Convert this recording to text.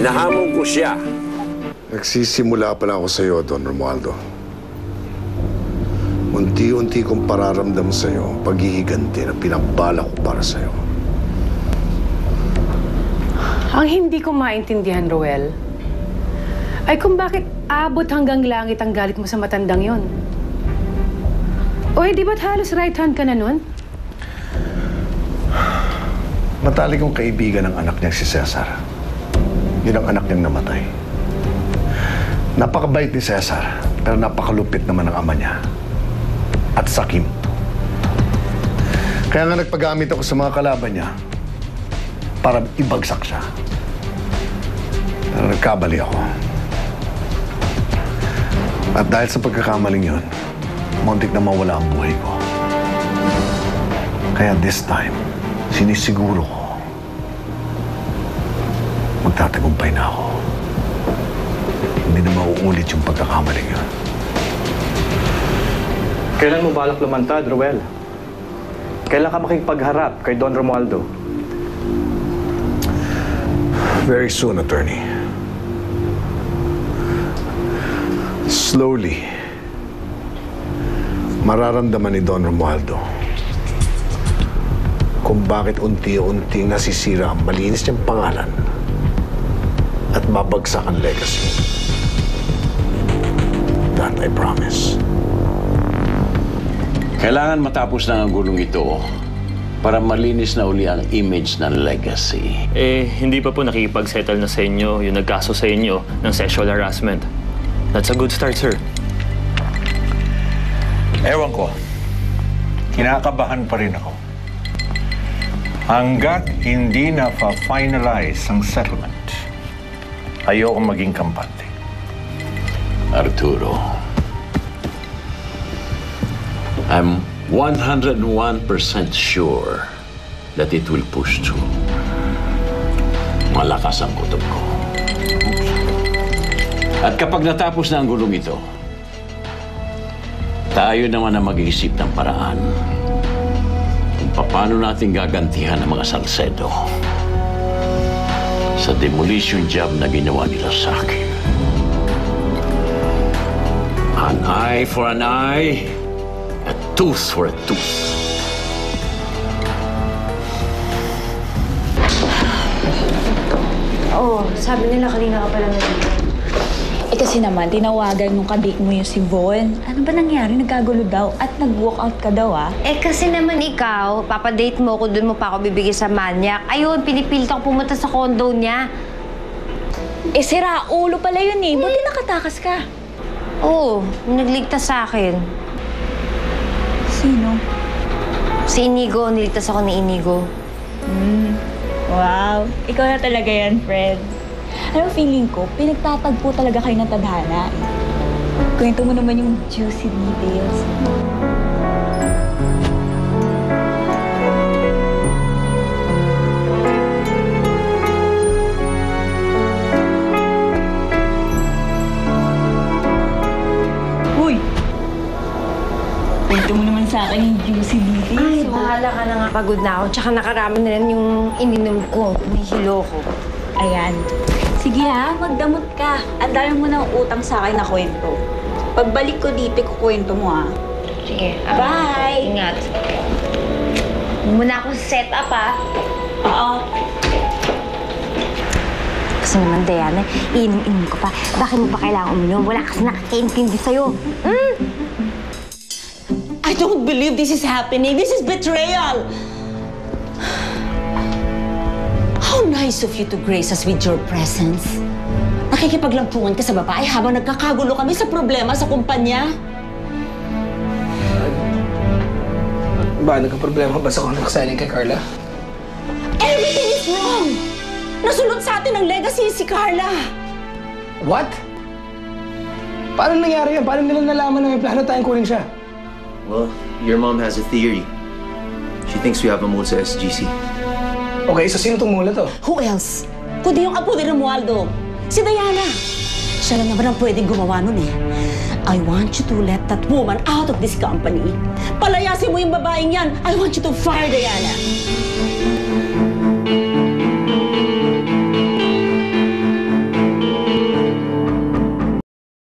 Hinahamon ko siya. Nagsisimula pala ako sa iyo, Don Romualdo. Unti-unti kong pararamdam sa iyo ang paghihiganti na pinabala ko para sa iyo. Ang hindi ko maintindihan, Roel, ay kung bakit abot hanggang langit ang galit mo sa matandang yon. O di ba't halos right hand ka na nun? Matalik kong kaibigan ng anak niyang si Cesar. Yun ang anak niyang namatay. Napakabait ni Cesar, pero napakalupit naman ng ama niya. At sakim. Kaya nga nagpagamit ako sa mga kalaban niya para ibagsak siya. Pero nagkabali ako. At dahil sa pagkakamaling yun, muntik na mawala ang buhay ko. Kaya this time, sinisiguro ko, magtatagumpay na ako. Hindi na mauulit yung pagkakamaling yun. Kailan mo balak lumantad, Roel? Kailan ka makikipagharap kay Don Romualdo? Very soon, attorney. Slowly, mararamdaman ni Don Romualdo kung bakit unti-unting nasisira ang malinis niyang pangalan at babagsak ang legacy. That I promise. Kailangan matapos na ang gulong ito para malinis na uli ang image ng legacy. Hindi pa po nakikipag-settle na sa inyo yung nagkaso sa inyo ng sexual harassment. That's a good start, sir. Ewan ko. Kinakabahan pa rin ako. Hanggat hindi na finalize ang settlement, ayoko maging kampante. Arturo, I'm 101% sure that it will push through. Malakas ang kutob ko. At kapag natapos na ang gulong ito, tayo naman ang mag-iisip ng paraan kung paano natin gagantihan ang mga Salcedo sa demolition job na ginawa nila sa akin. An eye for an eye, a tooth for a tooth. Oo, sabi nila kanina ka pala nandito. Kasi naman, tinawagan nung kabik mo yung si Von. Ano ba nangyari? Nagkagulo daw at nag-walkout ka daw, ah. Kasi naman ikaw, papadate mo ko, dun mo pa ako bibigay sa manyak. Ayun, pinipilit ako pumunta sa condo niya. Sira ulo pala yun eh. Buti nakatakas ka. Oo, nagligtas sa akin. Sino? Si Inigo, niligtas ako ni Inigo. Wow, ikaw na talaga yan, Fred. Ano feeling ko, pinagtatagpo talaga kayo ng tadhana. Kwento mo naman yung juicy details. Uy! Kwento mo naman sa akin yung juicy details. Ay, bahala ka na nga. Pagod na ako. Tsaka nakarami na rin yung ininom ko. Nahihilo ko. Ayan. Sige ha, magdamot ka. Ang dami mo ng utang sa akin na kwento. Pagbalik ko dito, kukwento mo ha. Sige. Bye! Ingat. Muna ako set up ha. Oo. Kasi naman, Diana, inom-inom ko pa. Bakit mo pa kailangan uminom? Wala kasi nakakaintindi sa'yo. I don't believe this is happening. This is betrayal. How nice of you to grace us with your presence. Nakikipaglampungan ka sa babae habang nagkakagulo kami sa problema sa kumpanya. Ba, nagka-problema ba sa contract signing kay Carla? Everything is wrong! Nasulot sa atin ang legacy si Carla. What? Paano nangyari yan? Paano nila nalaman na may plano tayong kunin siya? Well, your mom has a theory. She thinks we have a mole sa SGC. Okay, so sino itong mula to? Who else? Kundi yung apo ni Romualdo. Si Diana. Siya lang naman ang pwedeng gumawa nun eh. I want you to let that woman out of this company. Palayasin mo yung babaeng yan. I want you to fire Diana.